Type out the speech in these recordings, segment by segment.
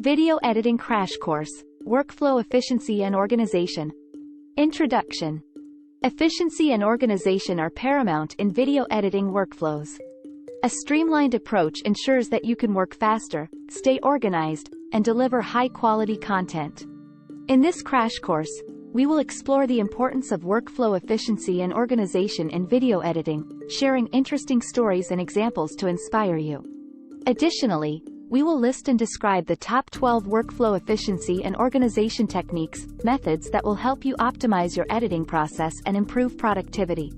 Video Editing Crash Course, Workflow Efficiency and Organization. Introduction. Efficiency and organization are paramount in video editing workflows. A streamlined approach ensures that you can work faster, stay organized, and deliver high-quality content. In this crash course, we will explore the importance of workflow efficiency and organization in video editing, sharing interesting stories and examples to inspire you. Additionally, we will list and describe the top 12 workflow efficiency and organization techniques, methods that will help you optimize your editing process and improve productivity.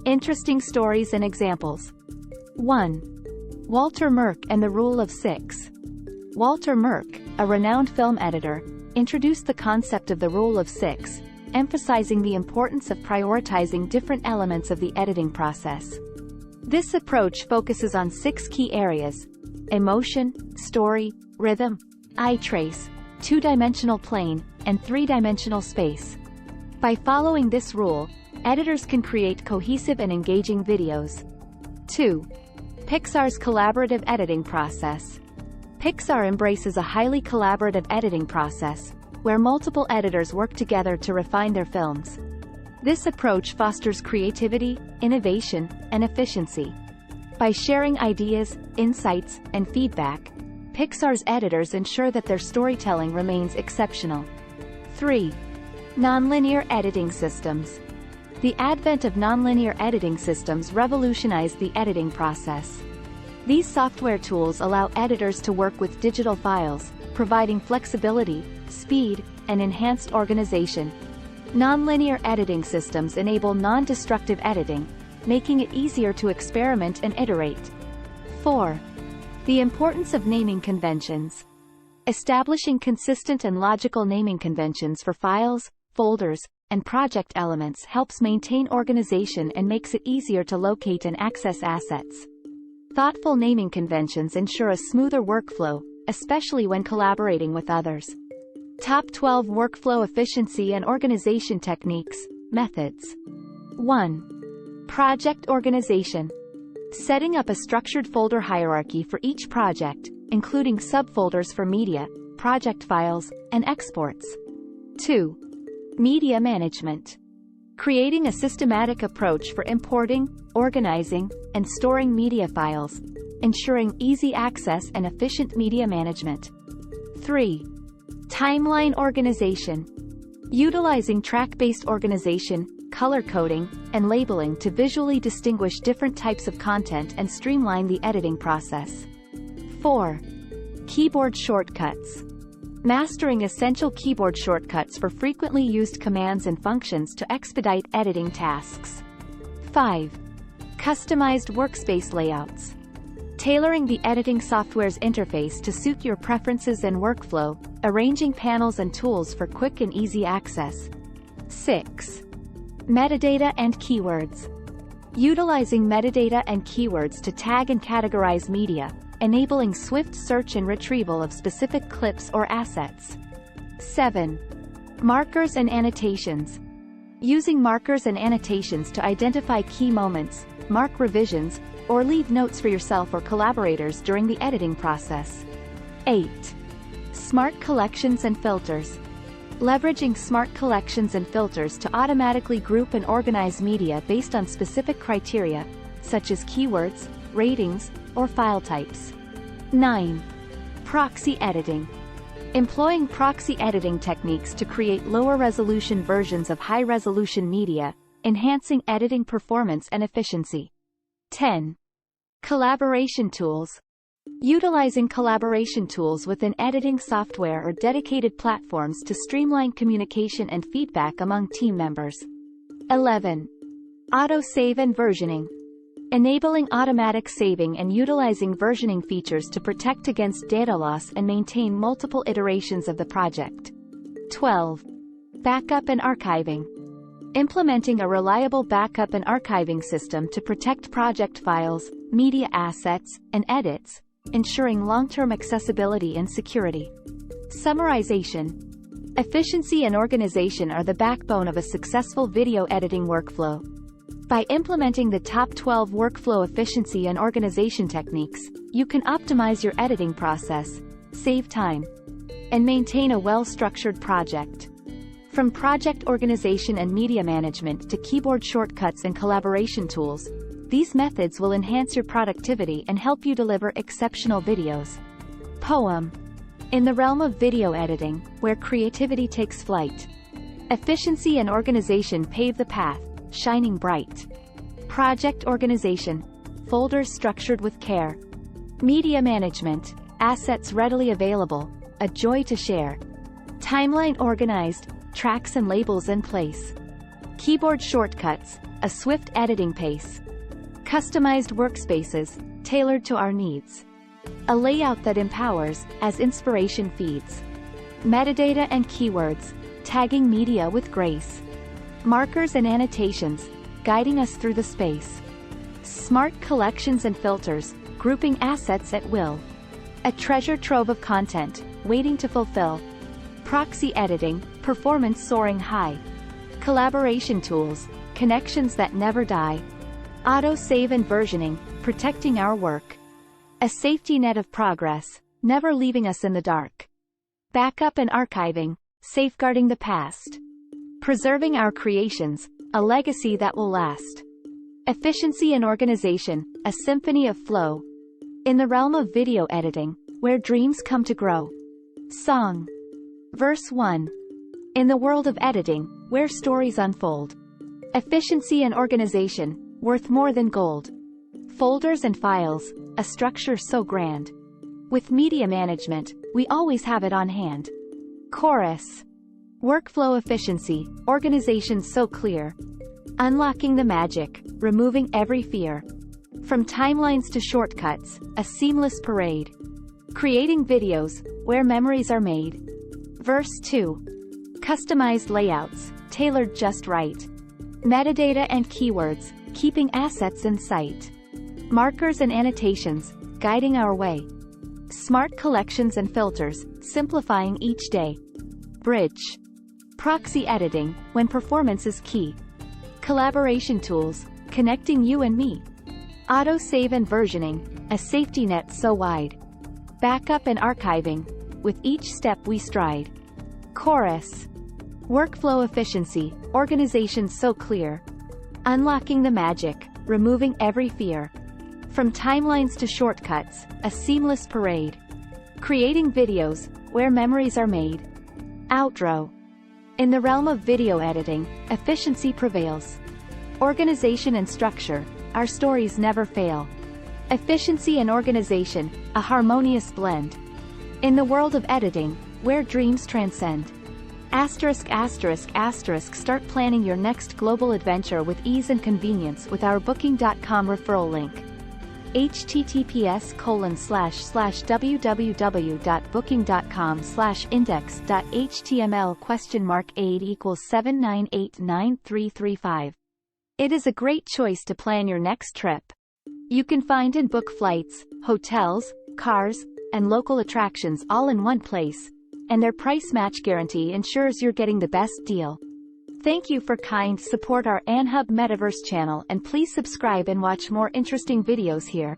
Interesting stories and examples. 1. Walter Murch and the Rule of Six. Walter Murch, a renowned film editor, introduced the concept of the Rule of Six, emphasizing the importance of prioritizing different elements of the editing process. This approach focuses on 6 key areas: emotion, story, rhythm, eye trace, 2-dimensional plane, and 3-dimensional space. By following this rule, editors can create cohesive and engaging videos. 2. Pixar's collaborative editing process. Pixar embraces a highly collaborative editing process, where multiple editors work together to refine their films. This approach fosters creativity, innovation, and efficiency. By sharing ideas, insights, and feedback, Pixar's editors ensure that their storytelling remains exceptional. 3. Nonlinear editing systems. The advent of nonlinear editing systems revolutionized the editing process. These software tools allow editors to work with digital files, providing flexibility, speed, and enhanced organization. Nonlinear editing systems enable non-destructive editing, making it easier to experiment and iterate. 4. The importance of naming conventions. Establishing consistent and logical naming conventions for files, folders, and project elements helps maintain organization and makes it easier to locate and access assets. Thoughtful naming conventions ensure a smoother workflow, especially when collaborating with others. Top 12 workflow efficiency and organization techniques, methods. 1. Project organization. Setting up a structured folder hierarchy for each project, including subfolders for media, project files, and exports. 2. Media management. Creating a systematic approach for importing, organizing, and storing media files, ensuring easy access and efficient media management. 3. Timeline organization. Utilizing track-based organization, color coding, and labeling to visually distinguish different types of content and streamline the editing process. 4. Keyboard shortcuts. Mastering essential keyboard shortcuts for frequently used commands and functions to expedite editing tasks. 5. Customized workspace layouts. Tailoring the editing software's interface to suit your preferences and workflow, arranging panels and tools for quick and easy access. 6. Metadata and keywords. Utilizing metadata and keywords to tag and categorize media, enabling swift search and retrieval of specific clips or assets. 7. Markers and annotations. Using markers and annotations to identify key moments, mark revisions, or leave notes for yourself or collaborators during the editing process. 8. Smart collections and filters. Leveraging smart collections and filters to automatically group and organize media based on specific criteria, such as keywords, ratings, or file types. 9. Proxy editing. Employing proxy editing techniques to create lower-resolution versions of high-resolution media, enhancing editing performance and efficiency. 10. Collaboration tools. Utilizing collaboration tools within editing software or dedicated platforms to streamline communication and feedback among team members. 11. Auto-save and versioning. Enabling automatic saving and utilizing versioning features to protect against data loss and maintain multiple iterations of the project. 12. Backup and archiving. Implementing a reliable backup and archiving system to protect project files, media assets, and edits, ensuring long-term accessibility and security. Summarization. Efficiency and organization are the backbone of a successful video editing workflow. By implementing the top 12 workflow efficiency and organization techniques, you can optimize your editing process, save time, and maintain a well-structured project. From project organization and media management to keyboard shortcuts and collaboration tools, these methods will enhance your productivity and help you deliver exceptional videos. Poem. In the realm of video editing, where creativity takes flight, efficiency and organization pave the path, shining bright. Project organization. Folders structured with care. Media management. Assets readily available, a joy to share. Timeline organized, tracks and labels in place. Keyboard shortcuts, a swift editing pace. Customized workspaces, tailored to our needs. A layout that empowers, as inspiration feeds. Metadata and keywords, tagging media with grace. Markers and annotations, guiding us through the space. Smart collections and filters, grouping assets at will. A treasure trove of content, waiting to fulfill. Proxy editing, performance soaring high. Collaboration tools, connections that never die. Auto-save and versioning, protecting our work. A safety net of progress, never leaving us in the dark. Backup and archiving, safeguarding the past. Preserving our creations, a legacy that will last. Efficiency and organization, a symphony of flow. In the realm of video editing, where dreams come to grow. Song. Verse 1. In the world of editing, where stories unfold. Efficiency and organization, worth more than gold. Folders and files, a structure so grand. With media management, we always have it on hand. Chorus. Workflow efficiency, organization so clear. Unlocking the magic, removing every fear. From timelines to shortcuts, a seamless parade. Creating videos, where memories are made. Verse 2. Customized layouts, tailored just right. Metadata and keywords, keeping assets in sight. Markers and annotations, guiding our way. Smart collections and filters, simplifying each day. Bridge. Proxy editing, when performance is key. Collaboration tools, connecting you and me. Auto-save and versioning, a safety net so wide. Backup and archiving, with each step we stride. Chorus. Workflow efficiency, organization so clear. Unlocking the magic, removing every fear. From timelines to shortcuts, a seamless parade. Creating videos, where memories are made. Outro. In the realm of video editing, efficiency prevails. Organization and structure, our stories never fail. Efficiency and organization, a harmonious blend. In the world of editing, where dreams transcend. Start planning your next global adventure with ease and convenience with our Booking.com referral link. https://www.booking.com/index.html?8=7989335. It is a great choice to plan your next trip. You can find and book flights, hotels, cars, and local attractions all in one place, and their price match guarantee ensures you're getting the best deal. Thank you for support our Anhub Metaverse channel, and please subscribe and watch more interesting videos here.